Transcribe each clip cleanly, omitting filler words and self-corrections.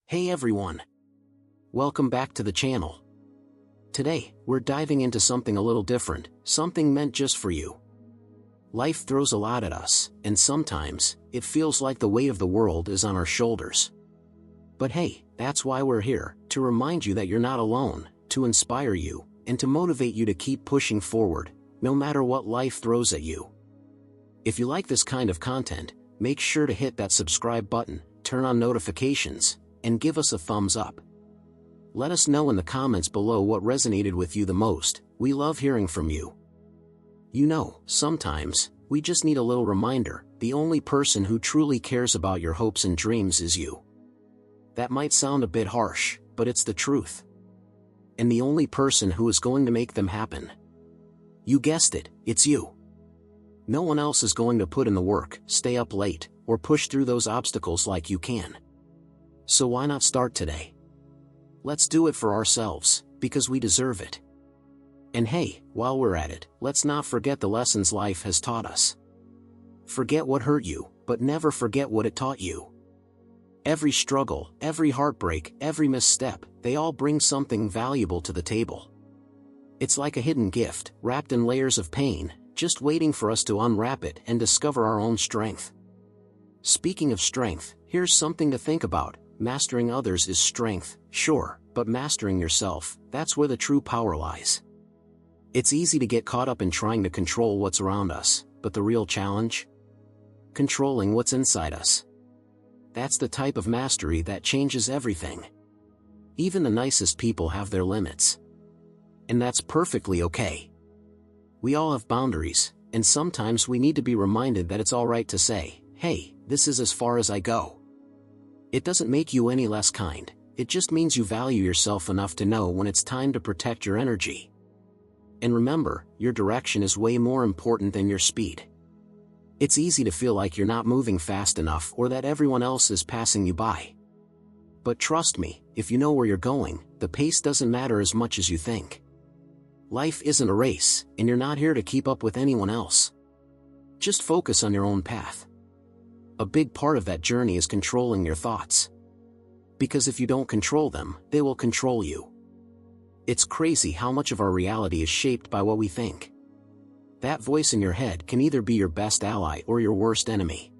Hey everyone! Welcome back to the channel. Today, we're diving into something a little different, something meant just for you. Life throws a lot at us, and sometimes, it feels like the weight of the world is on our shoulders. But hey, that's why we're here, to remind you that you're not alone, to inspire you, and to motivate you to keep pushing forward, no matter what life throws at you. If you like this kind of content, make sure to hit that subscribe button, turn on notifications, and give us a thumbs up. Let us know in the comments below what resonated with you the most. We love hearing from you. You know, sometimes, we just need a little reminder, the only person who truly cares about your hopes and dreams is you. That might sound a bit harsh, but it's the truth. And the only person who is going to make them happen. You guessed it, it's you. No one else is going to put in the work, stay up late, or push through those obstacles like you can. So why not start today? Let's do it for ourselves, because we deserve it. And hey, while we're at it, let's not forget the lessons life has taught us. Forget what hurt you, but never forget what it taught you. Every struggle, every heartbreak, every misstep, they all bring something valuable to the table. It's like a hidden gift, wrapped in layers of pain, just waiting for us to unwrap it and discover our own strength. Speaking of strength, here's something to think about. Mastering others is strength, sure, but mastering yourself, that's where the true power lies. It's easy to get caught up in trying to control what's around us, but the real challenge? Controlling what's inside us. That's the type of mastery that changes everything. Even the nicest people have their limits. And that's perfectly okay. We all have boundaries, and sometimes we need to be reminded that it's alright to say, hey, this is as far as I go. It doesn't make you any less kind, it just means you value yourself enough to know when it's time to protect your energy. And remember, your direction is way more important than your speed. It's easy to feel like you're not moving fast enough or that everyone else is passing you by. But trust me, if you know where you're going, the pace doesn't matter as much as you think. Life isn't a race, and you're not here to keep up with anyone else. Just focus on your own path. A big part of that journey is controlling your thoughts. Because if you don't control them, they will control you. It's crazy how much of our reality is shaped by what we think. That voice in your head can either be your best ally or your worst enemy.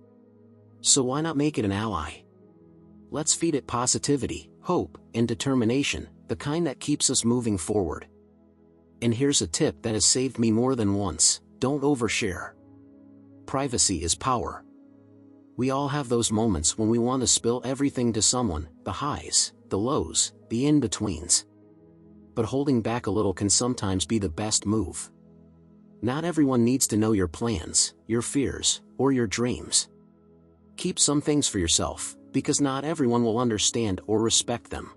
So why not make it an ally? Let's feed it positivity, hope, and determination, the kind that keeps us moving forward. And here's a tip that has saved me more than once: don't overshare. Privacy is power. We all have those moments when we want to spill everything to someone, the highs, the lows, the in-betweens. But holding back a little can sometimes be the best move. Not everyone needs to know your plans, your fears, or your dreams. Keep some things for yourself, because not everyone will understand or respect them.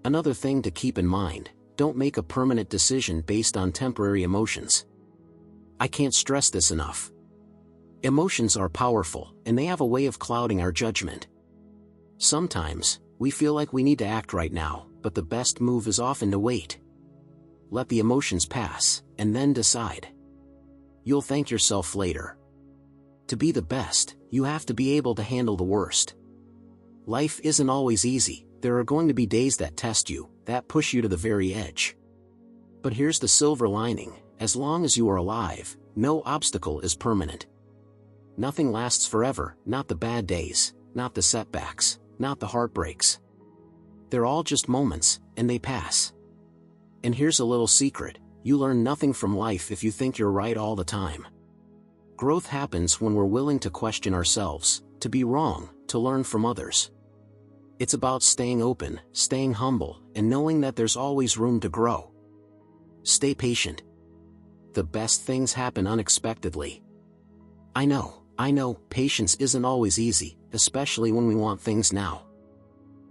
Another thing to keep in mind: don't make a permanent decision based on temporary emotions. I can't stress this enough. Emotions are powerful, and they have a way of clouding our judgment. Sometimes, we feel like we need to act right now, but the best move is often to wait. Let the emotions pass, and then decide. You'll thank yourself later. To be the best, you have to be able to handle the worst. Life isn't always easy. There are going to be days that test you, that push you to the very edge. But here's the silver lining: as long as you are alive, no obstacle is permanent. Nothing lasts forever, not the bad days, not the setbacks, not the heartbreaks. They're all just moments, and they pass. And here's a little secret: you learn nothing from life if you think you're right all the time. Growth happens when we're willing to question ourselves, to be wrong, to learn from others. It's about staying open, staying humble, and knowing that there's always room to grow. Stay patient. The best things happen unexpectedly. I know, patience isn't always easy, especially when we want things now.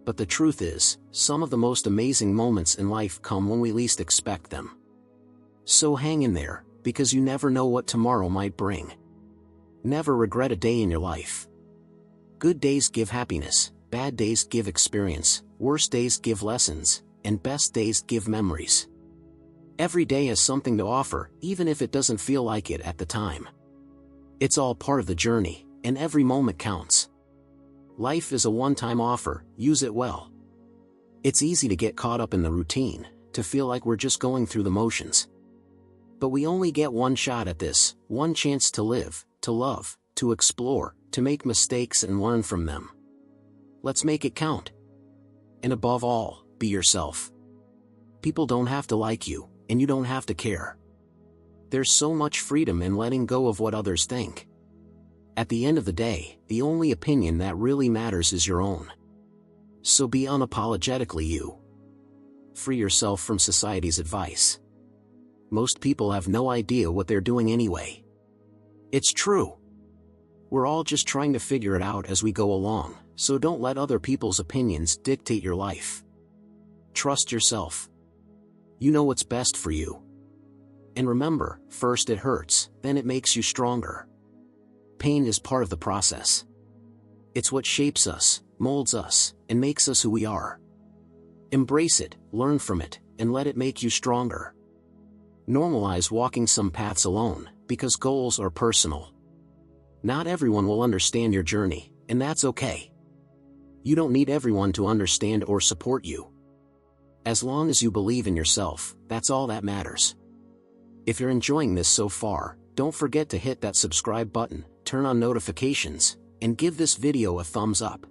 But the truth is, some of the most amazing moments in life come when we least expect them. So hang in there, because you never know what tomorrow might bring. Never regret a day in your life. Good days give happiness, bad days give experience, worst days give lessons, and best days give memories. Every day has something to offer, even if it doesn't feel like it at the time. It's all part of the journey, and every moment counts. Life is a one-time offer, use it well. It's easy to get caught up in the routine, to feel like we're just going through the motions. But we only get one shot at this, one chance to live, to love, to explore, to make mistakes and learn from them. Let's make it count. And above all, be yourself. People don't have to like you, and you don't have to care. There's so much freedom in letting go of what others think. At the end of the day, the only opinion that really matters is your own. So be unapologetically you. Free yourself from society's advice. Most people have no idea what they're doing anyway. It's true. We're all just trying to figure it out as we go along, so don't let other people's opinions dictate your life. Trust yourself. You know what's best for you. And remember, first it hurts, then it makes you stronger. Pain is part of the process. It's what shapes us, molds us, and makes us who we are. Embrace it, learn from it, and let it make you stronger. Normalize walking some paths alone, because goals are personal. Not everyone will understand your journey, and that's okay. You don't need everyone to understand or support you. As long as you believe in yourself, that's all that matters. If you're enjoying this so far, don't forget to hit that subscribe button, turn on notifications, and give this video a thumbs up.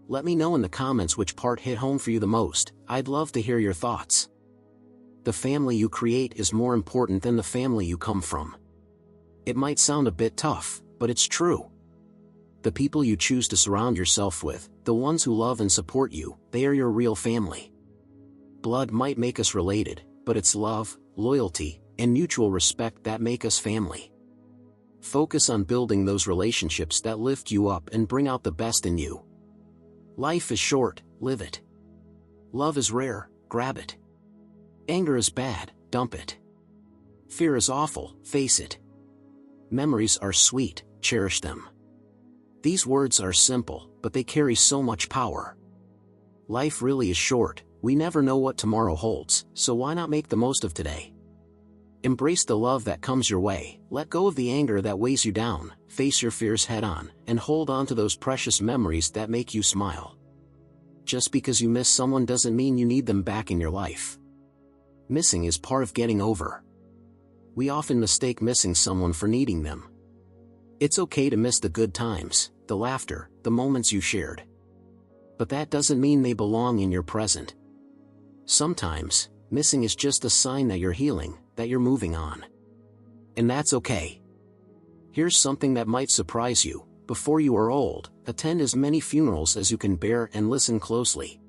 Let me know in the comments which part hit home for you the most. I'd love to hear your thoughts. The family you create is more important than the family you come from. It might sound a bit tough, but it's true. The people you choose to surround yourself with, the ones who love and support you, they are your real family. Blood might make us related, but it's love, loyalty, and mutual respect that make us family. Focus on building those relationships that lift you up and bring out the best in you. Life is short, live it. Love is rare, grab it. Anger is bad, dump it. Fear is awful, face it. Memories are sweet, cherish them. These words are simple, but they carry so much power. Life really is short, we never know what tomorrow holds, so why not make the most of today? Embrace the love that comes your way, let go of the anger that weighs you down, face your fears head on, and hold on to those precious memories that make you smile. Just because you miss someone doesn't mean you need them back in your life. Missing is part of getting over. We often mistake missing someone for needing them. It's okay to miss the good times, the laughter, the moments you shared. But that doesn't mean they belong in your present. Sometimes, missing is just a sign that you're healing, that you're moving on. And that's okay. Here's something that might surprise you. Before you are old, attend as many funerals as you can bear and listen closely.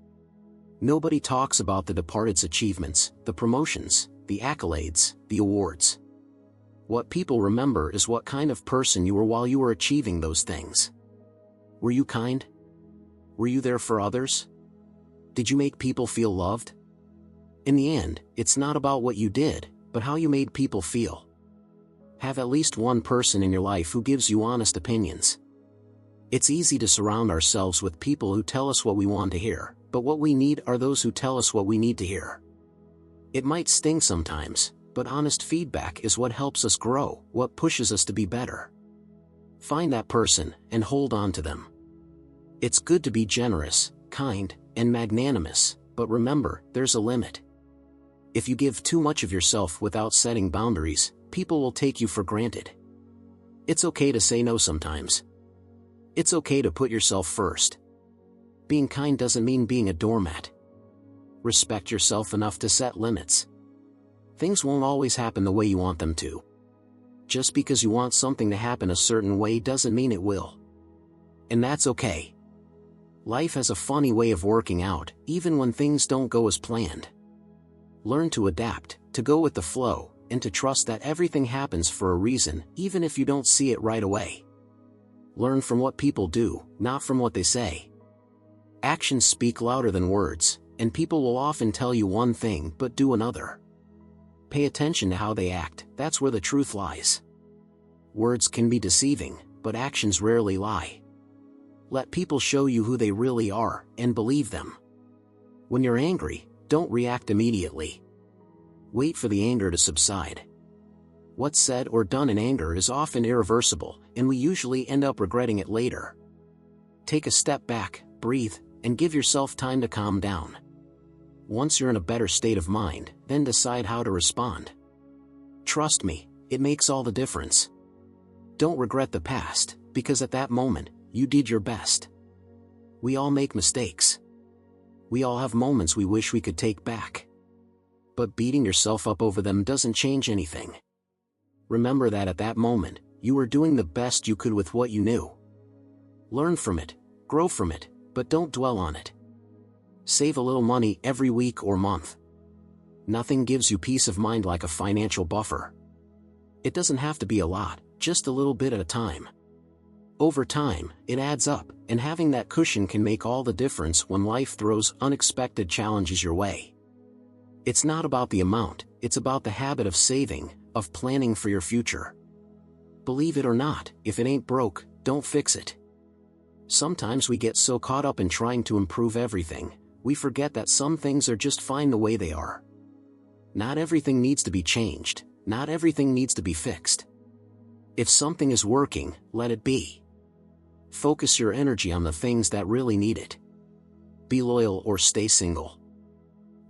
Nobody talks about the departed's achievements, the promotions, the accolades, the awards. What people remember is what kind of person you were while you were achieving those things. Were you kind? Were you there for others? Did you make people feel loved? In the end, it's not about what you did, but how you made people feel. Have at least one person in your life who gives you honest opinions. It's easy to surround ourselves with people who tell us what we want to hear, but what we need are those who tell us what we need to hear. It might sting sometimes, but honest feedback is what helps us grow, what pushes us to be better. Find that person, and hold on to them. It's good to be generous, kind, and magnanimous, but remember, there's a limit. If you give too much of yourself without setting boundaries, people will take you for granted. It's okay to say no sometimes. It's okay to put yourself first. Being kind doesn't mean being a doormat. Respect yourself enough to set limits. Things won't always happen the way you want them to. Just because you want something to happen a certain way doesn't mean it will. And that's okay. Life has a funny way of working out, even when things don't go as planned. Learn to adapt, to go with the flow, and to trust that everything happens for a reason, even if you don't see it right away. Learn from what people do, not from what they say. Actions speak louder than words, and people will often tell you one thing but do another. Pay attention to how they act, that's where the truth lies. Words can be deceiving, but actions rarely lie. Let people show you who they really are, and believe them. When you're angry, don't react immediately. Wait for the anger to subside. What's said or done in anger is often irreversible, and we usually end up regretting it later. Take a step back, breathe, and give yourself time to calm down. Once you're in a better state of mind, then decide how to respond. Trust me, it makes all the difference. Don't regret the past, because at that moment, you did your best. We all make mistakes. We all have moments we wish we could take back. But beating yourself up over them doesn't change anything. Remember that at that moment, you were doing the best you could with what you knew. Learn from it, grow from it, but don't dwell on it. Save a little money every week or month. Nothing gives you peace of mind like a financial buffer. It doesn't have to be a lot, just a little bit at a time. Over time, it adds up, and having that cushion can make all the difference when life throws unexpected challenges your way. It's not about the amount, it's about the habit of saving, of planning for your future. Believe it or not, if it ain't broke, don't fix it. Sometimes we get so caught up in trying to improve everything, we forget that some things are just fine the way they are. Not everything needs to be changed, not everything needs to be fixed. If something is working, let it be. Focus your energy on the things that really need it. Be loyal or stay single.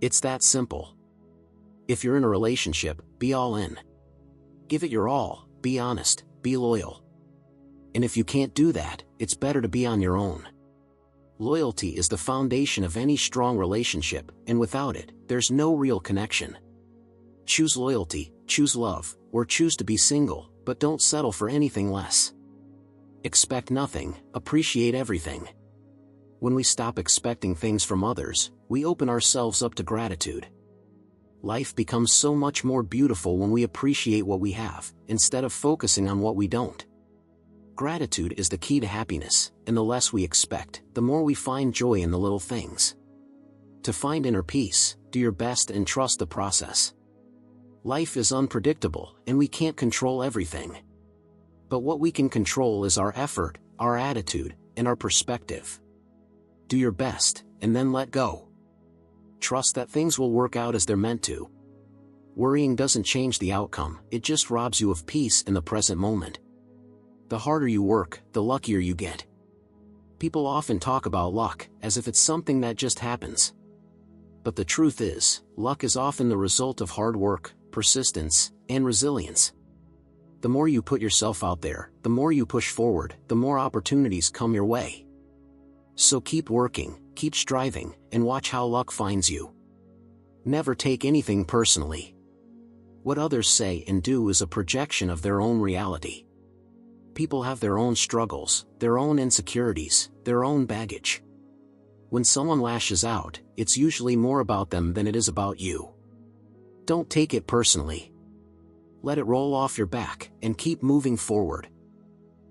It's that simple. If you're in a relationship, be all in. Give it your all, be honest, be loyal. And if you can't do that, it's better to be on your own. Loyalty is the foundation of any strong relationship, and without it, there's no real connection. Choose loyalty, choose love, or choose to be single, but don't settle for anything less. Expect nothing, appreciate everything. When we stop expecting things from others, we open ourselves up to gratitude. Life becomes so much more beautiful when we appreciate what we have, instead of focusing on what we don't. Gratitude is the key to happiness, and the less we expect, the more we find joy in the little things. To find inner peace, do your best and trust the process. Life is unpredictable, and we can't control everything. But what we can control is our effort, our attitude, and our perspective. Do your best, and then let go. Trust that things will work out as they're meant to. Worrying doesn't change the outcome, it just robs you of peace in the present moment. The harder you work, the luckier you get. People often talk about luck, as if it's something that just happens. But the truth is, luck is often the result of hard work, persistence, and resilience. The more you put yourself out there, the more you push forward, the more opportunities come your way. So keep working, keep striving, and watch how luck finds you. Never take anything personally. What others say and do is a projection of their own reality. People have their own struggles, their own insecurities, their own baggage. When someone lashes out, it's usually more about them than it is about you. Don't take it personally. Let it roll off your back, and keep moving forward.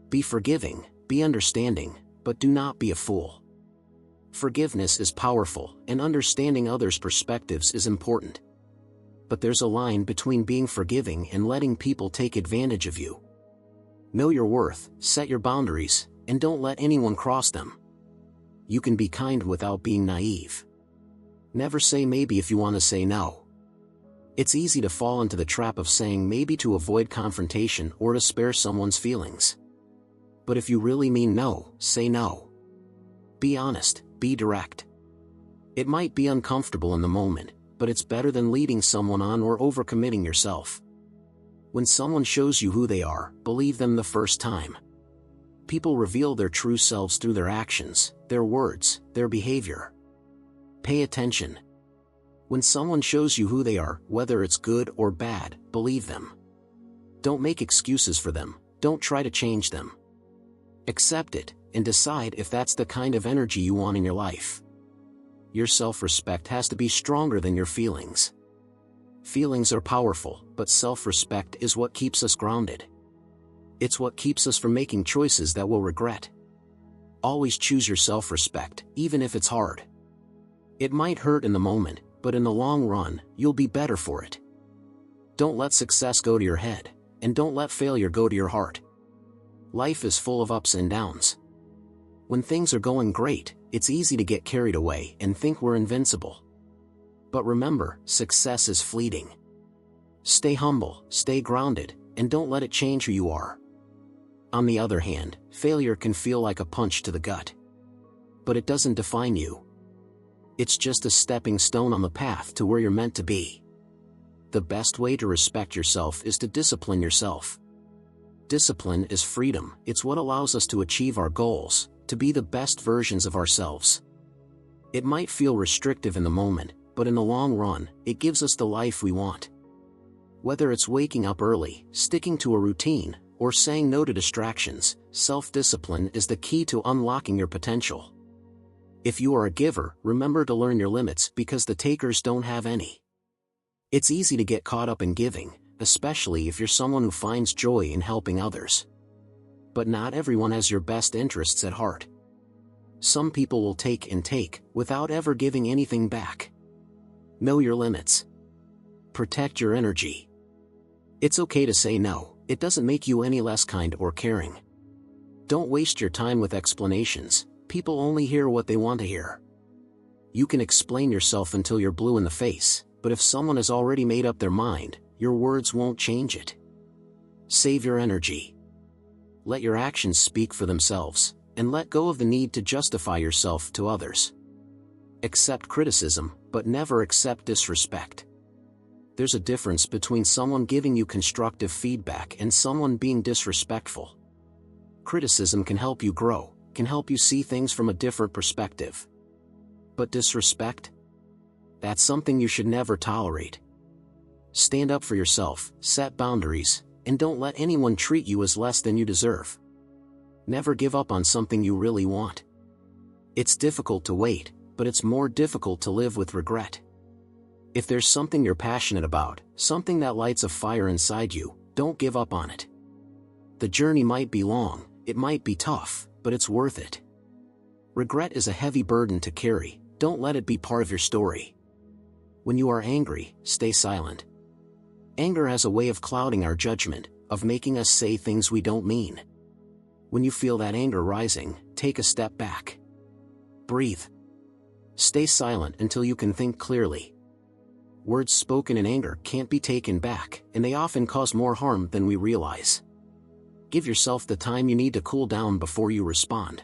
Be forgiving, be understanding, but do not be a fool. Forgiveness is powerful, and understanding others' perspectives is important. But there's a line between being forgiving and letting people take advantage of you. Know your worth, set your boundaries, and don't let anyone cross them. You can be kind without being naive. Never say maybe if you want to say no. It's easy to fall into the trap of saying maybe to avoid confrontation or to spare someone's feelings. But if you really mean no, say no. Be honest, be direct. It might be uncomfortable in the moment, but it's better than leading someone on or overcommitting yourself. When someone shows you who they are, believe them the first time. People reveal their true selves through their actions, their words, their behavior. Pay attention. When someone shows you who they are, whether it's good or bad, believe them. Don't make excuses for them, don't try to change them. Accept it, and decide if that's the kind of energy you want in your life. Your self-respect has to be stronger than your feelings. Feelings are powerful, but self-respect is what keeps us grounded. It's what keeps us from making choices that we'll regret. Always choose your self-respect, even if it's hard. It might hurt in the moment, but in the long run, you'll be better for it. Don't let success go to your head, and don't let failure go to your heart. Life is full of ups and downs. When things are going great, it's easy to get carried away and think we're invincible. But remember, success is fleeting. Stay humble, stay grounded, and don't let it change who you are. On the other hand, failure can feel like a punch to the gut. but it doesn't define you. It's just a stepping stone on the path to where you're meant to be. The best way to respect yourself is to discipline yourself. Discipline is freedom. It's what allows us to achieve our goals, to be the best versions of ourselves. It might feel restrictive in the moment, but in the long run, it gives us the life we want. Whether it's waking up early, sticking to a routine, or saying no to distractions, self-discipline is the key to unlocking your potential. If you are a giver, remember to learn your limits because the takers don't have any. It's easy to get caught up in giving, especially if you're someone who finds joy in helping others. But not everyone has your best interests at heart. Some people will take and take, without ever giving anything back. Know your limits. Protect your energy. It's okay to say no, it doesn't make you any less kind or caring. Don't waste your time with explanations, people only hear what they want to hear. You can explain yourself until you're blue in the face, but if someone has already made up their mind, your words won't change it. Save your energy. Let your actions speak for themselves, and let go of the need to justify yourself to others. Accept criticism, but never accept disrespect. There's a difference between someone giving you constructive feedback and someone being disrespectful. Criticism can help you grow, can help you see things from a different perspective. But disrespect? That's something you should never tolerate. Stand up for yourself, set boundaries, and don't let anyone treat you as less than you deserve. Never give up on something you really want. It's difficult to wait, but it's more difficult to live with regret. If there's something you're passionate about, something that lights a fire inside you, don't give up on it. The journey might be long, it might be tough, but it's worth it. Regret is a heavy burden to carry, don't let it be part of your story. When you are angry, stay silent. Anger has a way of clouding our judgment, of making us say things we don't mean. When you feel that anger rising, take a step back. Breathe. Stay silent until you can think clearly. Words spoken in anger can't be taken back, and they often cause more harm than we realize. Give yourself the time you need to cool down before you respond.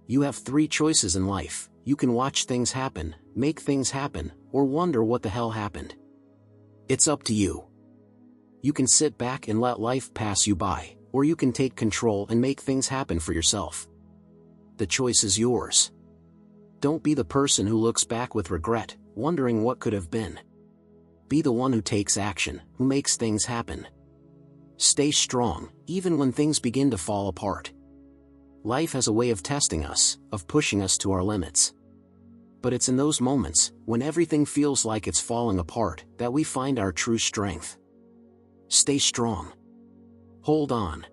You have 3 choices in life: you can watch things happen, make things happen, or wonder what the hell happened. It's up to you. You can sit back and let life pass you by, or you can take control and make things happen for yourself. The choice is yours. Don't be the person who looks back with regret, wondering what could have been. Be the one who takes action, who makes things happen. Stay strong, even when things begin to fall apart. Life has a way of testing us, of pushing us to our limits. But it's in those moments, when everything feels like it's falling apart, that we find our true strength. Stay strong. Hold on.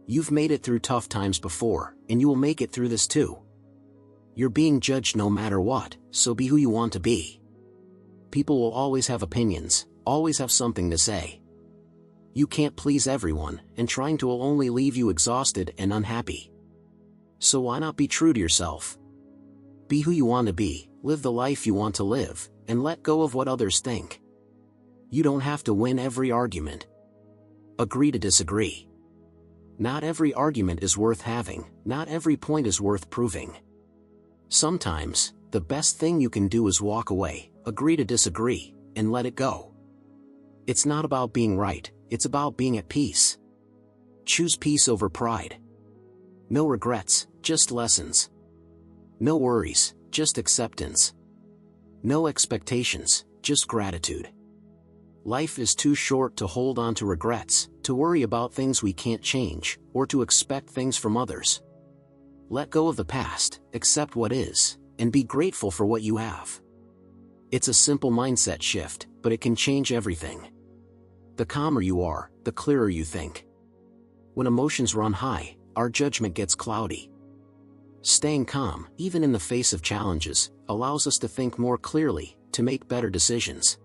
You've made it through tough times before, and you will make it through this too. You're being judged no matter what, so be who you want to be. People will always have opinions, always have something to say. You can't please everyone, and trying to will only leave you exhausted and unhappy. So why not be true to yourself? Be who you want to be, live the life you want to live, and let go of what others think. You don't have to win every argument. Agree to disagree. Not every argument is worth having, not every point is worth proving. Sometimes, the best thing you can do is walk away, agree to disagree, and let it go. It's not about being right, it's about being at peace. Choose peace over pride. No regrets, just lessons. No worries, just acceptance. No expectations, just gratitude. Life is too short to hold on to regrets, to worry about things we can't change, or to expect things from others. Let go of the past, accept what is, and be grateful for what you have. It's a simple mindset shift, but it can change everything. The calmer you are, the clearer you think. When emotions run high, our judgment gets cloudy. Staying calm, even in the face of challenges, allows us to think more clearly, to make better decisions.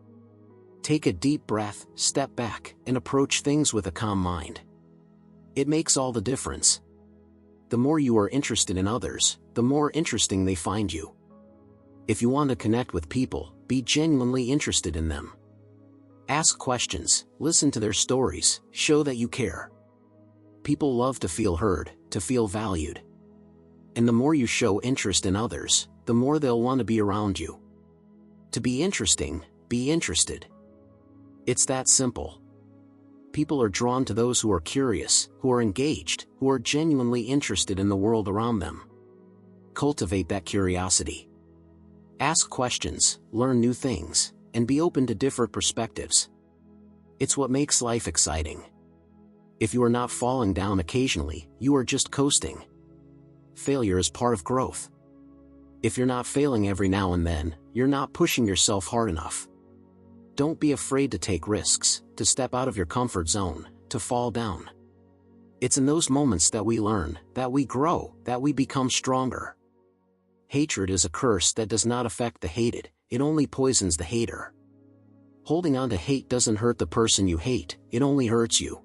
Take a deep breath, step back, and approach things with a calm mind. It makes all the difference. The more you are interested in others, the more interesting they find you. If you want to connect with people, be genuinely interested in them. Ask questions, listen to their stories, show that you care. People love to feel heard, to feel valued. And the more you show interest in others, the more they'll want to be around you. To be interesting, be interested. It's that simple. People are drawn to those who are curious, who are engaged, who are genuinely interested in the world around them. Cultivate that curiosity. Ask questions, learn new things, and be open to different perspectives. It's what makes life exciting. If you are not falling down occasionally, you are just coasting. Failure is part of growth. If you're not failing every now and then, you're not pushing yourself hard enough. Don't be afraid to take risks, to step out of your comfort zone, to fall down. It's in those moments that we learn, that we grow, that we become stronger. Hatred is a curse that does not affect the hated, it only poisons the hater. Holding on to hate doesn't hurt the person you hate, it only hurts you.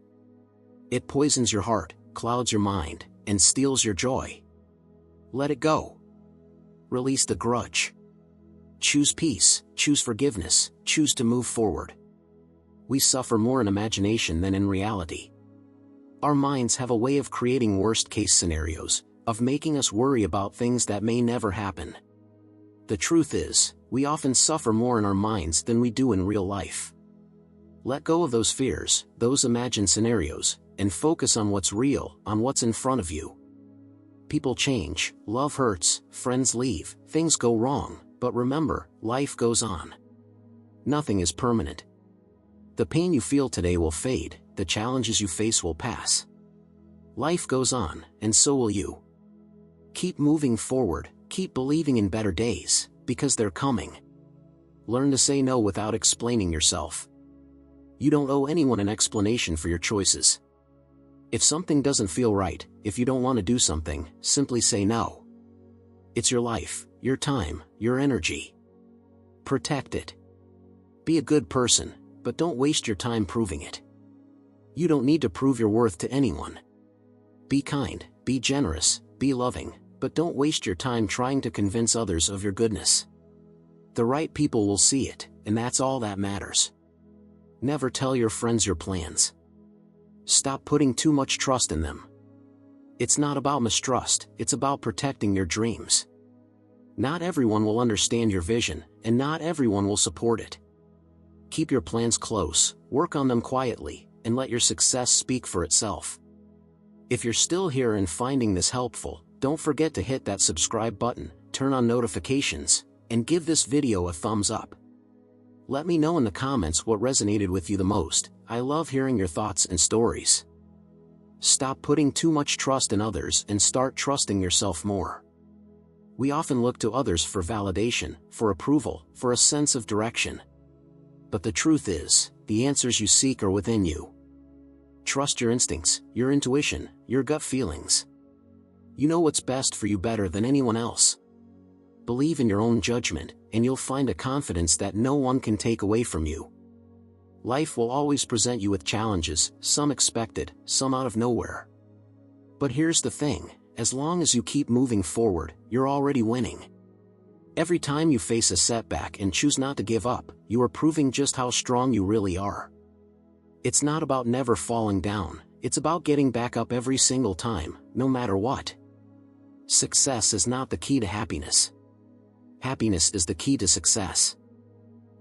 It poisons your heart, clouds your mind, and steals your joy. Let it go. Release the grudge. Choose peace, choose forgiveness, choose to move forward. We suffer more in imagination than in reality. Our minds have a way of creating worst-case scenarios, of making us worry about things that may never happen. The truth is, we often suffer more in our minds than we do in real life. Let go of those fears, those imagined scenarios, and focus on what's real, on what's in front of you. People change, love hurts, friends leave, things go wrong, but remember, life goes on. Nothing is permanent. The pain you feel today will fade, the challenges you face will pass. Life goes on, and so will you. Keep moving forward, keep believing in better days, because they're coming. Learn to say no without explaining yourself. You don't owe anyone an explanation for your choices. If something doesn't feel right, if you don't want to do something, simply say no. It's your life, your time, your energy. Protect it. Be a good person, but don't waste your time proving it. You don't need to prove your worth to anyone. Be kind, be generous, be loving, but don't waste your time trying to convince others of your goodness. The right people will see it, and that's all that matters. Never tell your friends your plans. Stop putting too much trust in them. It's not about mistrust, it's about protecting your dreams. Not everyone will understand your vision, and not everyone will support it. Keep your plans close, work on them quietly, and let your success speak for itself. If you're still here and finding this helpful, don't forget to hit that subscribe button, turn on notifications, and give this video a thumbs up. Let me know in the comments what resonated with you the most. I love hearing your thoughts and stories. Stop putting too much trust in others and start trusting yourself more. We often look to others for validation, for approval, for a sense of direction. But the truth is, the answers you seek are within you. Trust your instincts, your intuition, your gut feelings. You know what's best for you better than anyone else. Believe in your own judgment, and you'll find a confidence that no one can take away from you. Life will always present you with challenges, some expected, some out of nowhere. But here's the thing, as long as you keep moving forward, you're already winning. Every time you face a setback and choose not to give up, you are proving just how strong you really are. It's not about never falling down, it's about getting back up every single time, no matter what. Success is not the key to happiness. Happiness is the key to success.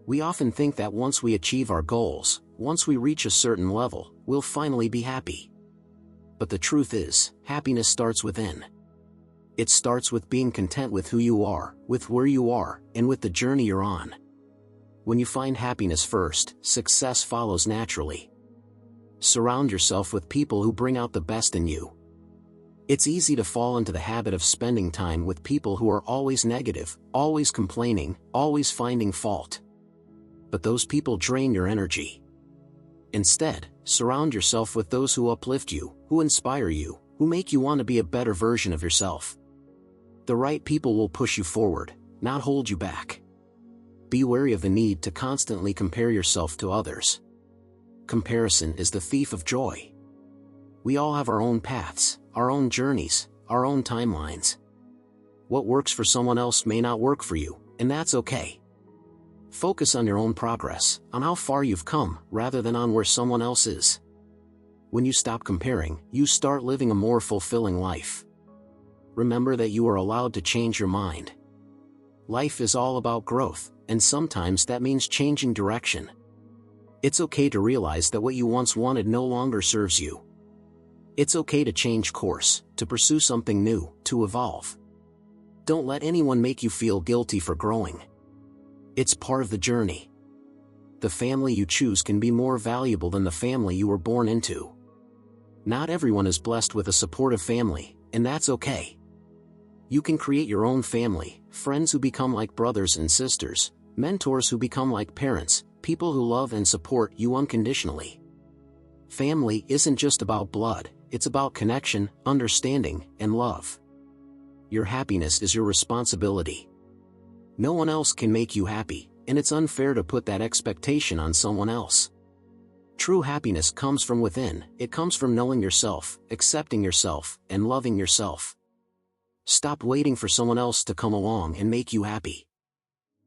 We often think that once we achieve our goals, once we reach a certain level, we'll finally be happy. But the truth is, happiness starts within. It starts with being content with who you are, with where you are, and with the journey you're on. When you find happiness first, success follows naturally. Surround yourself with people who bring out the best in you. It's easy to fall into the habit of spending time with people who are always negative, always complaining, always finding fault. But those people drain your energy. Instead, surround yourself with those who uplift you, who inspire you, who make you want to be a better version of yourself. The right people will push you forward, not hold you back. Be wary of the need to constantly compare yourself to others. Comparison is the thief of joy. We all have our own paths, our own journeys, our own timelines. What works for someone else may not work for you, and that's okay. Focus on your own progress, on how far you've come, rather than on where someone else is. When you stop comparing, you start living a more fulfilling life. remember that you are allowed to change your mind. Life is all about growth, and sometimes that means changing direction. It's okay to realize that what you once wanted no longer serves you. It's okay to change course, to pursue something new, to evolve. Don't let anyone make you feel guilty for growing. It's part of the journey. The family you choose can be more valuable than the family you were born into. Not everyone is blessed with a supportive family, and that's okay. You can create your own family, friends who become like brothers and sisters, mentors who become like parents, people who love and support you unconditionally. Family isn't just about blood, it's about connection, understanding, and love. Your happiness is your responsibility. No one else can make you happy, and it's unfair to put that expectation on someone else. True happiness comes from within. It comes from knowing yourself, accepting yourself, and loving yourself. Stop waiting for someone else to come along and make you happy.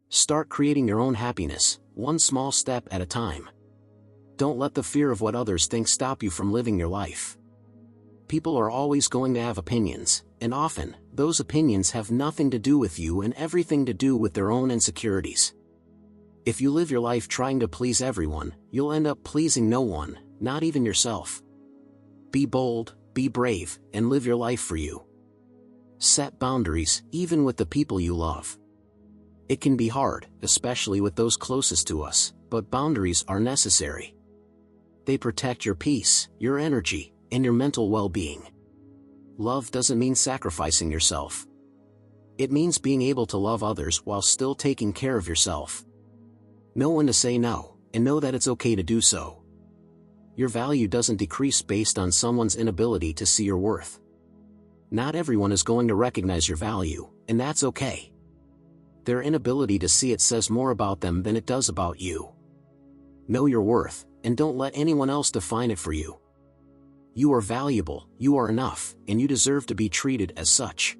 Start creating your own happiness, one small step at a time. Don't let the fear of what others think stop you from living your life. People are always going to have opinions, and often, those opinions have nothing to do with you and everything to do with their own insecurities. If you live your life trying to please everyone, you'll end up pleasing no one, not even yourself. Be bold, be brave, and live your life for you. Set boundaries, even with the people you love. It can be hard, especially with those closest to us, but boundaries are necessary. They protect your peace, your energy, and your mental well-being. Love doesn't mean sacrificing yourself. It means being able to love others while still taking care of yourself. Know when to say no, and know that it's okay to do so. Your value doesn't decrease based on someone's inability to see your worth. Not everyone is going to recognize your value, and that's okay. Their inability to see it says more about them than it does about you. Know your worth, and don't let anyone else define it for you. You are valuable, you are enough, and you deserve to be treated as such.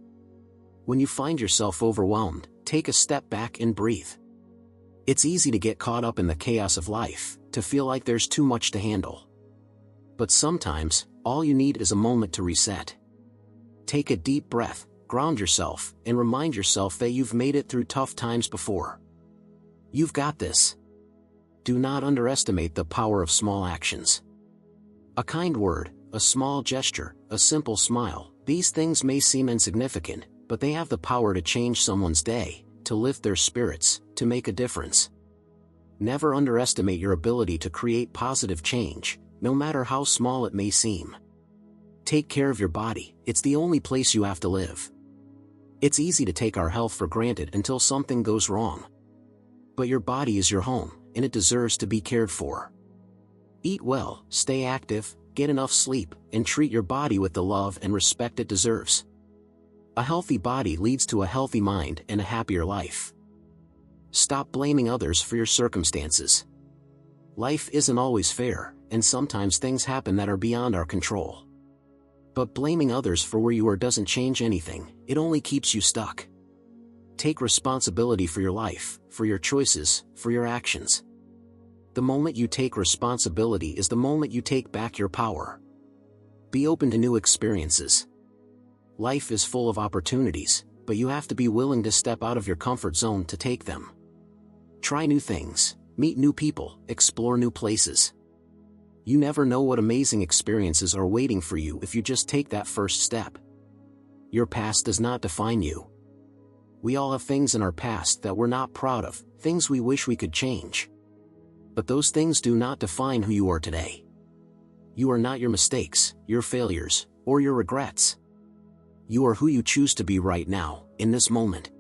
When you find yourself overwhelmed, take a step back and breathe. It's easy to get caught up in the chaos of life, to feel like there's too much to handle. But sometimes, all you need is a moment to reset. Take a deep breath, ground yourself, and remind yourself that you've made it through tough times before. You've got this. Do not underestimate the power of small actions. A kind word, a small gesture, a simple smile, these things may seem insignificant, but they have the power to change someone's day, to lift their spirits, to make a difference. Never underestimate your ability to create positive change, no matter how small it may seem. Take care of your body, it's the only place you have to live. It's easy to take our health for granted until something goes wrong. But your body is your home, and it deserves to be cared for. Eat well, stay active, get enough sleep, and treat your body with the love and respect it deserves. A healthy body leads to a healthy mind and a happier life. Stop blaming others for your circumstances. Life isn't always fair, and sometimes things happen that are beyond our control. But blaming others for where you are doesn't change anything, it only keeps you stuck. Take responsibility for your life, for your choices, for your actions. The moment you take responsibility is the moment you take back your power. Be open to new experiences. Life is full of opportunities, but you have to be willing to step out of your comfort zone to take them. Try new things, meet new people, explore new places. You never know what amazing experiences are waiting for you if you just take that first step. Your past does not define you. We all have things in our past that we're not proud of, things we wish we could change. But those things do not define who you are today. You are not your mistakes, your failures, or your regrets. You are who you choose to be right now, in this moment.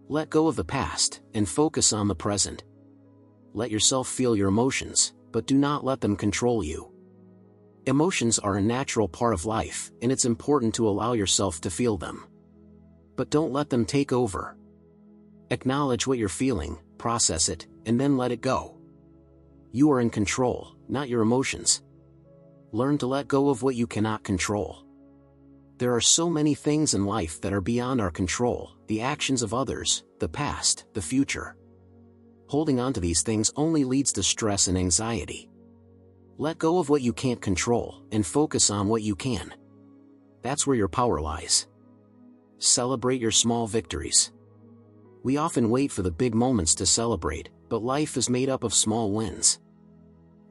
Let go of the past, and focus on the present. Let yourself feel your emotions, but do not let them control you. Emotions are a natural part of life, and it's important to allow yourself to feel them. But don't let them take over. Acknowledge what you're feeling, process it, and then let it go. You are in control, not your emotions. Learn to let go of what you cannot control. There are so many things in life that are beyond our control, the actions of others, the past, the future. Holding on to these things only leads to stress and anxiety. Let go of what you can't control, and focus on what you can. That's where your power lies. Celebrate your small victories. We often wait for the big moments to celebrate, but life is made up of small wins.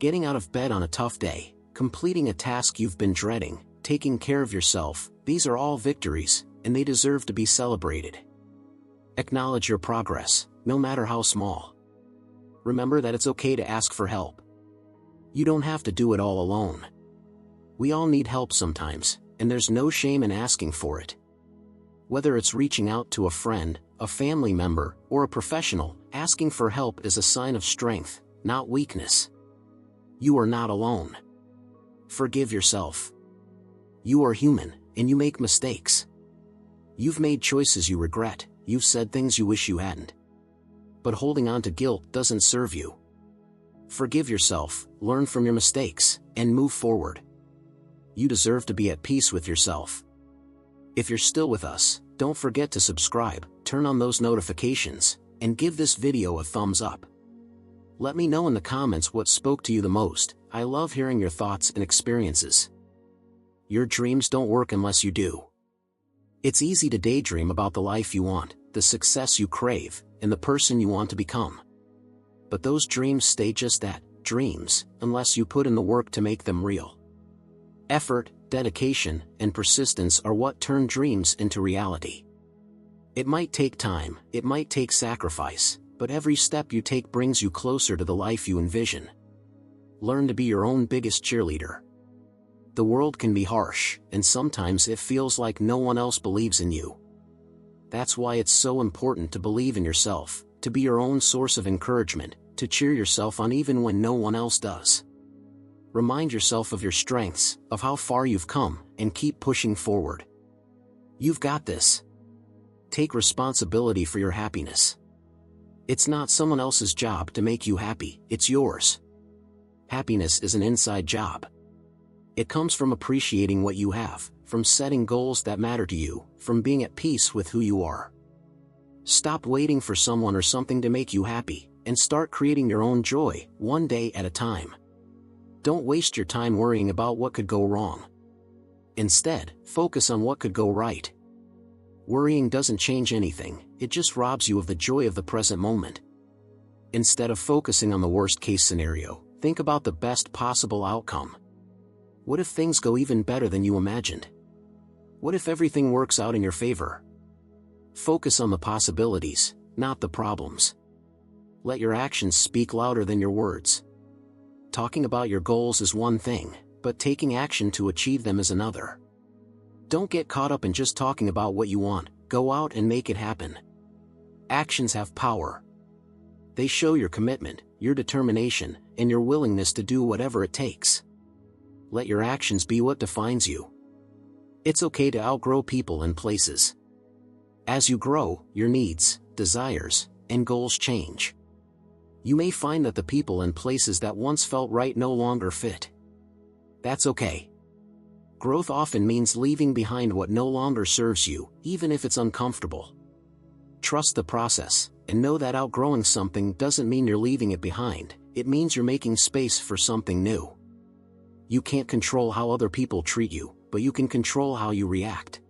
Getting out of bed on a tough day, completing a task you've been dreading, taking care of yourself, these are all victories, and they deserve to be celebrated. Acknowledge your progress, no matter how small. Remember that it's okay to ask for help. You don't have to do it all alone. We all need help sometimes, and there's no shame in asking for it. Whether it's reaching out to a friend, a family member, or a professional, asking for help is a sign of strength, not weakness. You are not alone. Forgive yourself. You are human, and you make mistakes. You've made choices you regret, you've said things you wish you hadn't. But holding on to guilt doesn't serve you. Forgive yourself, learn from your mistakes, and move forward. You deserve to be at peace with yourself. If you're still with us, don't forget to subscribe, turn on those notifications, and give this video a thumbs up. Let me know in the comments what spoke to you the most. I love hearing your thoughts and experiences. Your dreams don't work unless you do. It's easy to daydream about the life you want, the success you crave, and the person you want to become. But those dreams stay just that, dreams, unless you put in the work to make them real. Effort, dedication, and persistence are what turn dreams into reality. It might take time, it might take sacrifice, but every step you take brings you closer to the life you envision. Learn to be your own biggest cheerleader. The world can be harsh, and sometimes it feels like no one else believes in you. That's why it's so important to believe in yourself, to be your own source of encouragement, to cheer yourself on even when no one else does. Remind yourself of your strengths, of how far you've come, and keep pushing forward. You've got this. Take responsibility for your happiness. It's not someone else's job to make you happy, it's yours. Happiness is an inside job. It comes from appreciating what you have, from setting goals that matter to you, from being at peace with who you are. Stop waiting for someone or something to make you happy, and start creating your own joy, one day at a time. Don't waste your time worrying about what could go wrong. Instead, focus on what could go right. Worrying doesn't change anything, it just robs you of the joy of the present moment. Instead of focusing on the worst-case scenario, think about the best possible outcome. What if things go even better than you imagined? What if everything works out in your favor? Focus on the possibilities, not the problems. Let your actions speak louder than your words. Talking about your goals is one thing, but taking action to achieve them is another. Don't get caught up in just talking about what you want, go out and make it happen. Actions have power. They show your commitment, your determination, and your willingness to do whatever it takes. Let your actions be what defines you. It's okay to outgrow people and places. As you grow, your needs, desires, and goals change. You may find that the people and places that once felt right no longer fit. That's okay. Growth often means leaving behind what no longer serves you, even if it's uncomfortable. Trust the process, and know that outgrowing something doesn't mean you're leaving it behind, it means you're making space for something new. You can't control how other people treat you, but you can control how you react.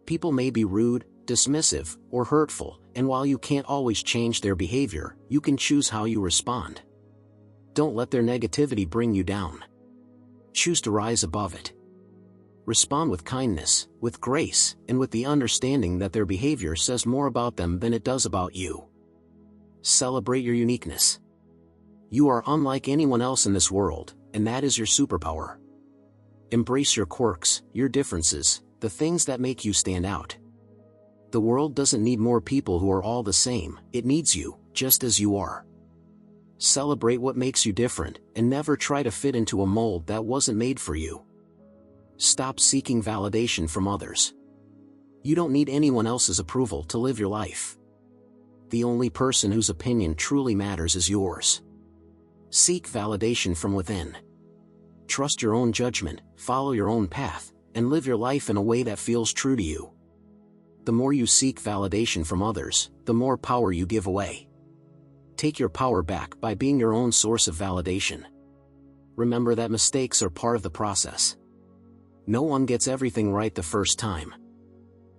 People may be rude, dismissive, or hurtful, and while you can't always change their behavior, you can choose how you respond. Don't let their negativity bring you down. Choose to rise above it. Respond with kindness, with grace, and with the understanding that their behavior says more about them than it does about you. Celebrate your uniqueness. You are unlike anyone else in this world, and that is your superpower. Embrace your quirks, your differences, the things that make you stand out. The world doesn't need more people who are all the same, it needs you, just as you are. Celebrate what makes you different, and never try to fit into a mold that wasn't made for you. Stop seeking validation from others. You don't need anyone else's approval to live your life. The only person whose opinion truly matters is yours. Seek validation from within. Trust your own judgment, follow your own path, and live your life in a way that feels true to you. The more you seek validation from others, the more power you give away. Take your power back by being your own source of validation. Remember that mistakes are part of the process. No one gets everything right the first time.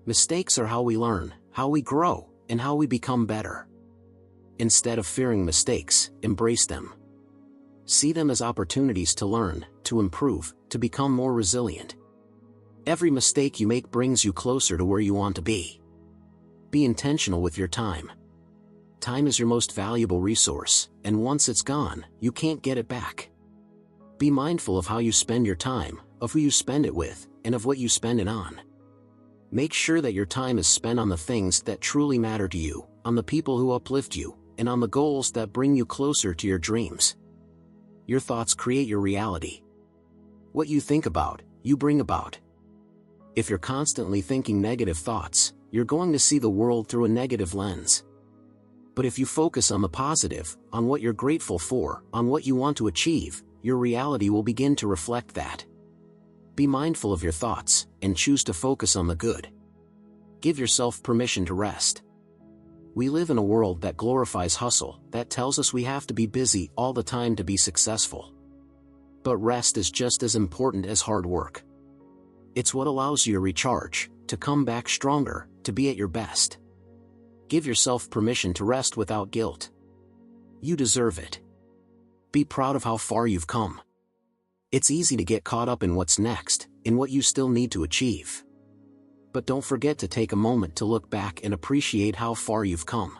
Mistakes are how we learn, how we grow, and how we become better. Instead of fearing mistakes, embrace them. See them as opportunities to learn, to improve, to become more resilient. Every mistake you make brings you closer to where you want to be. Be intentional with your time. Time is your most valuable resource, and once it's gone, you can't get it back. Be mindful of how you spend your time, of who you spend it with, and of what you spend it on. Make sure that your time is spent on the things that truly matter to you, on the people who uplift you, and on the goals that bring you closer to your dreams. Your thoughts create your reality. What you think about, you bring about. If you're constantly thinking negative thoughts, you're going to see the world through a negative lens. But if you focus on the positive, on what you're grateful for, on what you want to achieve, your reality will begin to reflect that. Be mindful of your thoughts, and choose to focus on the good. Give yourself permission to rest. We live in a world that glorifies hustle, that tells us we have to be busy all the time to be successful. But rest is just as important as hard work. It's what allows you to recharge, to come back stronger, to be at your best. Give yourself permission to rest without guilt. You deserve it. Be proud of how far you've come. It's easy to get caught up in what's next, in what you still need to achieve. But don't forget to take a moment to look back and appreciate how far you've come.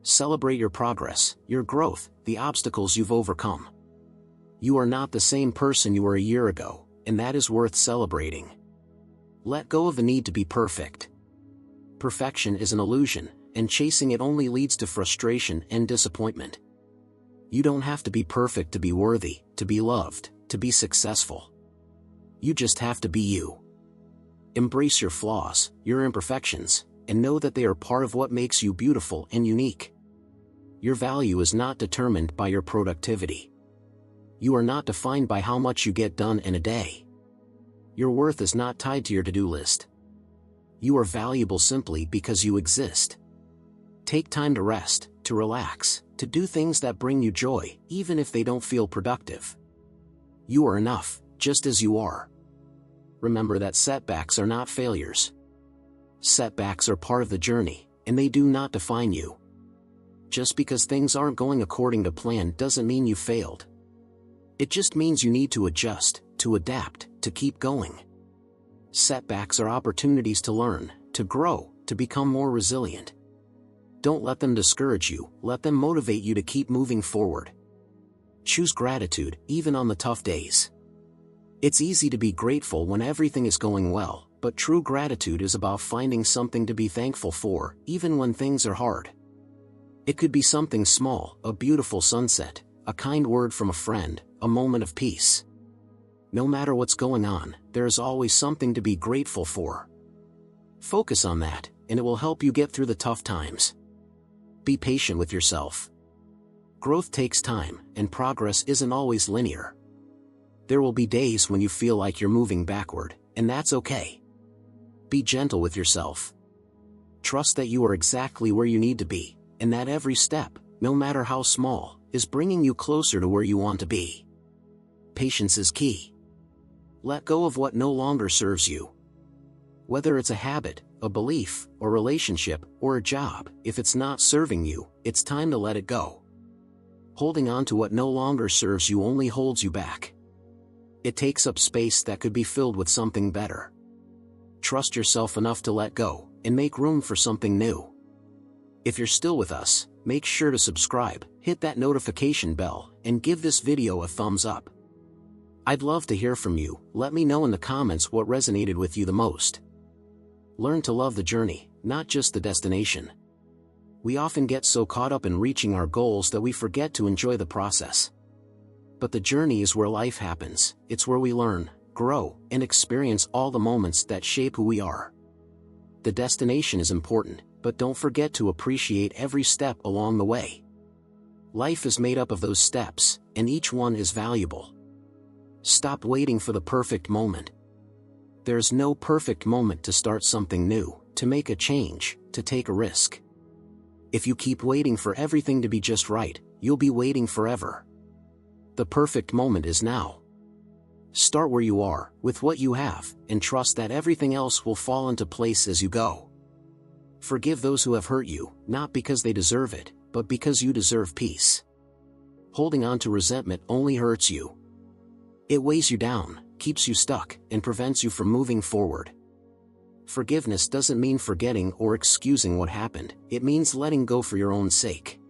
Celebrate your progress, your growth, the obstacles you've overcome. You are not the same person you were a year ago, and that is worth celebrating. Let go of the need to be perfect. Perfection is an illusion, and chasing it only leads to frustration and disappointment. You don't have to be perfect to be worthy, to be loved, to be successful. You just have to be you. Embrace your flaws, your imperfections, and know that they are part of what makes you beautiful and unique. Your value is not determined by your productivity. You are not defined by how much you get done in a day. Your worth is not tied to your to-do list. You are valuable simply because you exist. Take time to rest, to relax, to do things that bring you joy, even if they don't feel productive. You are enough, just as you are. Remember that setbacks are not failures. Setbacks are part of the journey, and they do not define you. Just because things aren't going according to plan doesn't mean you failed. It just means you need to adjust, to adapt, to keep going. Setbacks are opportunities to learn, to grow, to become more resilient. Don't let them discourage you, let them motivate you to keep moving forward. Choose gratitude, even on the tough days. It's easy to be grateful when everything is going well, but true gratitude is about finding something to be thankful for, even when things are hard. It could be something small, a beautiful sunset, a kind word from a friend, a moment of peace. No matter what's going on, there is always something to be grateful for. Focus on that, and it will help you get through the tough times. Be patient with yourself. Growth takes time, and progress isn't always linear. There will be days when you feel like you're moving backward, and that's okay. Be gentle with yourself. Trust that you are exactly where you need to be, and that every step, no matter how small, is bringing you closer to where you want to be. Patience is key. Let go of what no longer serves you. Whether it's a habit, a belief, a relationship, or a job, if it's not serving you, it's time to let it go. Holding on to what no longer serves you only holds you back. It takes up space that could be filled with something better. Trust yourself enough to let go, and make room for something new. If you're still with us, make sure to subscribe, hit that notification bell, and give this video a thumbs up. I'd love to hear from you. Let me know in the comments what resonated with you the most. Learn to love the journey, not just the destination. We often get so caught up in reaching our goals that we forget to enjoy the process. But the journey is where life happens. It's where we learn, grow, and experience all the moments that shape who we are. The destination is important, but don't forget to appreciate every step along the way. Life is made up of those steps, and each one is valuable. Stop waiting for the perfect moment. There's no perfect moment to start something new, to make a change, to take a risk. If you keep waiting for everything to be just right, you'll be waiting forever. The perfect moment is now. Start where you are, with what you have, and trust that everything else will fall into place as you go. Forgive those who have hurt you, not because they deserve it, but because you deserve peace. Holding on to resentment only hurts you. It weighs you down, keeps you stuck, and prevents you from moving forward. Forgiveness doesn't mean forgetting or excusing what happened, it means letting go for your own sake.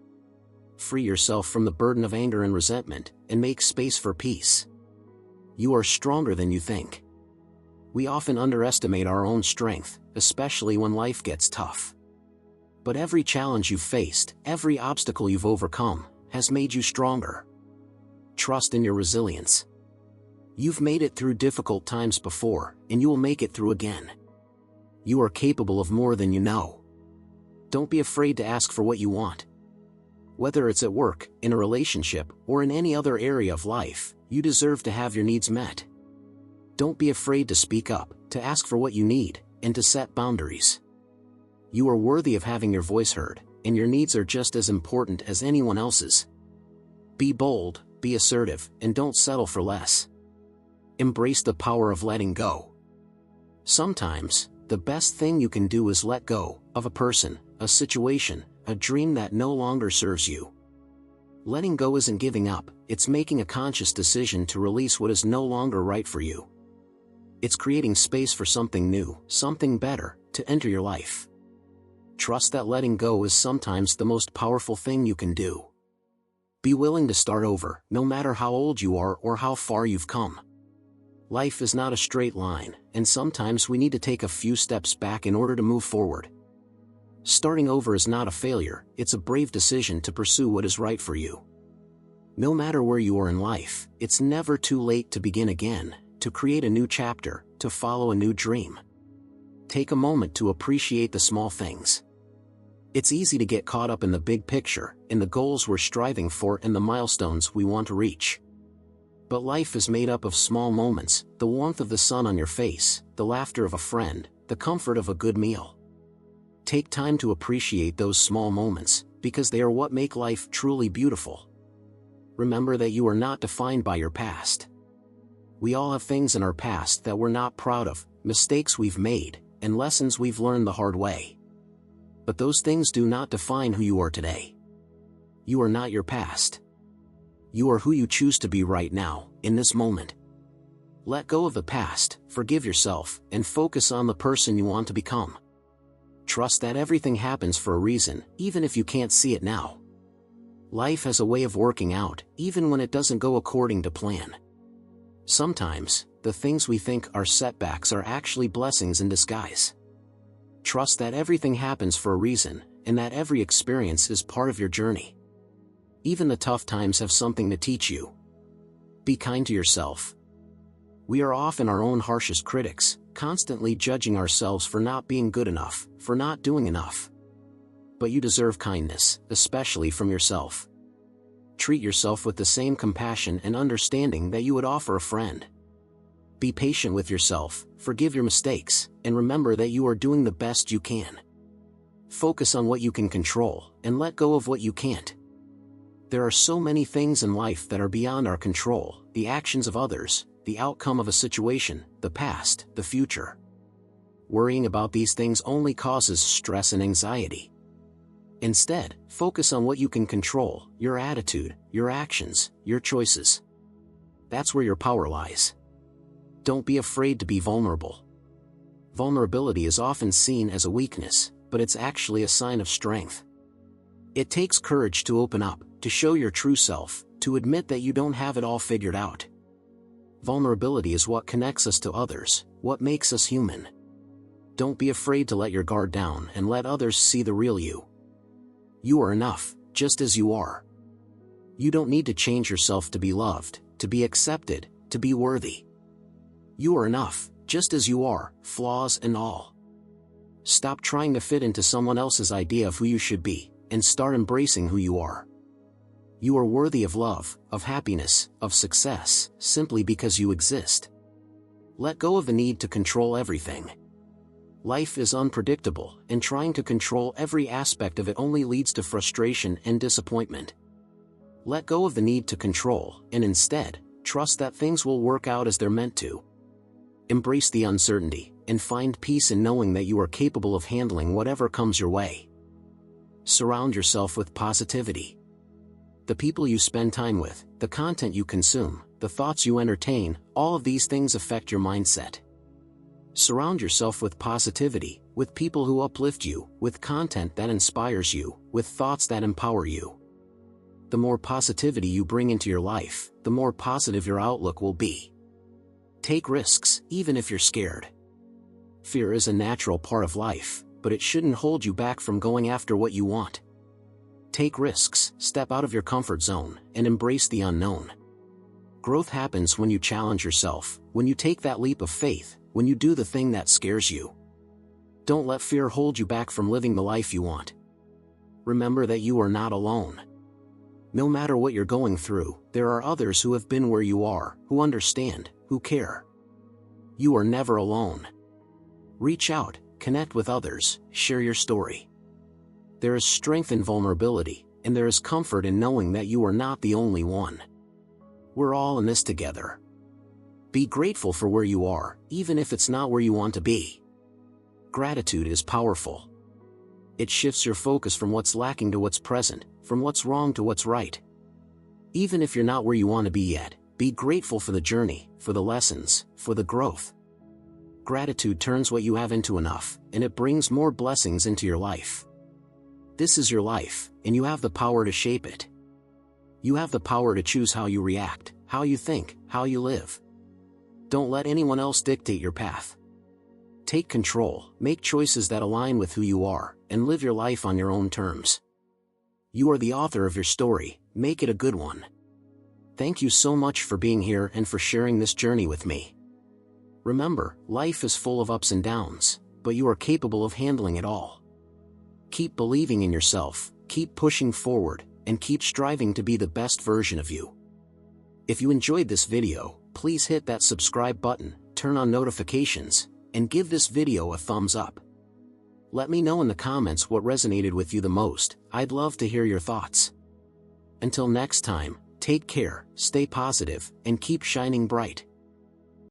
Free yourself from the burden of anger and resentment, and make space for peace. You are stronger than you think. We often underestimate our own strength, especially when life gets tough. But every challenge you've faced, every obstacle you've overcome, has made you stronger. Trust in your resilience. You've made it through difficult times before, and you will make it through again. You are capable of more than you know. Don't be afraid to ask for what you want. Whether it's at work, in a relationship, or in any other area of life, you deserve to have your needs met. Don't be afraid to speak up, to ask for what you need, and to set boundaries. You are worthy of having your voice heard, and your needs are just as important as anyone else's. Be bold, be assertive, and don't settle for less. Embrace the power of letting go. Sometimes, the best thing you can do is let go of a person, a situation, a dream that no longer serves you. Letting go isn't giving up, it's making a conscious decision to release what is no longer right for you. It's creating space for something new, something better, to enter your life. Trust that letting go is sometimes the most powerful thing you can do. Be willing to start over, no matter how old you are or how far you've come. Life is not a straight line, and sometimes we need to take a few steps back in order to move forward. Starting over is not a failure, it's a brave decision to pursue what is right for you. No matter where you are in life, it's never too late to begin again, to create a new chapter, to follow a new dream. Take a moment to appreciate the small things. It's easy to get caught up in the big picture, in the goals we're striving for and the milestones we want to reach. But life is made up of small moments, the warmth of the sun on your face, the laughter of a friend, the comfort of a good meal. Take time to appreciate those small moments, because they are what make life truly beautiful. Remember that you are not defined by your past. We all have things in our past that we're not proud of, mistakes we've made, and lessons we've learned the hard way. But those things do not define who you are today. You are not your past. You are who you choose to be right now, in this moment. Let go of the past, forgive yourself, and focus on the person you want to become. Trust that everything happens for a reason, even if you can't see it now. Life has a way of working out, even when it doesn't go according to plan. Sometimes, the things we think are setbacks are actually blessings in disguise. Trust that everything happens for a reason, and that every experience is part of your journey. Even the tough times have something to teach you. Be kind to yourself. We are often our own harshest critics, constantly judging ourselves for not being good enough, for not doing enough. But you deserve kindness, especially from yourself. Treat yourself with the same compassion and understanding that you would offer a friend. Be patient with yourself, forgive your mistakes, and remember that you are doing the best you can. Focus on what you can control, and let go of what you can't. There are so many things in life that are beyond our control, the actions of others, the outcome of a situation, the past, the future. Worrying about these things only causes stress and anxiety. Instead, focus on what you can control, your attitude, your actions, your choices. That's where your power lies. Don't be afraid to be vulnerable. Vulnerability is often seen as a weakness, but it's actually a sign of strength. It takes courage to open up, to show your true self, to admit that you don't have it all figured out. Vulnerability is what connects us to others, what makes us human. Don't be afraid to let your guard down and let others see the real you. You are enough, just as you are. You don't need to change yourself to be loved, to be accepted, to be worthy. You are enough, just as you are, flaws and all. Stop trying to fit into someone else's idea of who you should be, and start embracing who you are. You are worthy of love, of happiness, of success, simply because you exist. Let go of the need to control everything. Life is unpredictable, and trying to control every aspect of it only leads to frustration and disappointment. Let go of the need to control, and instead, Trust that things will work out as they're meant to. Embrace the uncertainty, and find peace in knowing that you are capable of handling whatever comes your way. Surround yourself with positivity. The people you spend time with, the content you consume, the thoughts you entertain, all of these things affect your mindset. Surround yourself with positivity, with people who uplift you, with content that inspires you, with thoughts that empower you. The more positivity you bring into your life, the more positive your outlook will be. Take risks, even if you're scared. Fear is a natural part of life, but it shouldn't hold you back from going after what you want. Take risks, step out of your comfort zone, and embrace the unknown. Growth happens when you challenge yourself, when you take that leap of faith, when you do the thing that scares you. Don't let fear hold you back from living the life you want. Remember that you are not alone. No matter what you're going through, there are others who have been where you are, who understand, who care. You are never alone. Reach out, connect with others, share your story. There is strength in vulnerability, and there is comfort in knowing that you are not the only one. We're all in this together. Be grateful for where you are, even if it's not where you want to be. Gratitude is powerful. It shifts your focus from what's lacking to what's present, from what's wrong to what's right. Even if you're not where you want to be yet, be grateful for the journey, for the lessons, for the growth. Gratitude turns what you have into enough, and it brings more blessings into your life. This is your life, and you have the power to shape it. You have the power to choose how you react, how you think, how you live. Don't let anyone else dictate your path. Take control, make choices that align with who you are, and live your life on your own terms. You are the author of your story, make it a good one. Thank you so much for being here and for sharing this journey with me. Remember, life is full of ups and downs, but you are capable of handling it all. Keep believing in yourself, keep pushing forward, and keep striving to be the best version of you. If you enjoyed this video, please hit that subscribe button, turn on notifications, and give this video a thumbs up. Let me know in the comments what resonated with you the most. I'd love to hear your thoughts. Until next time, take care, stay positive, and keep shining bright.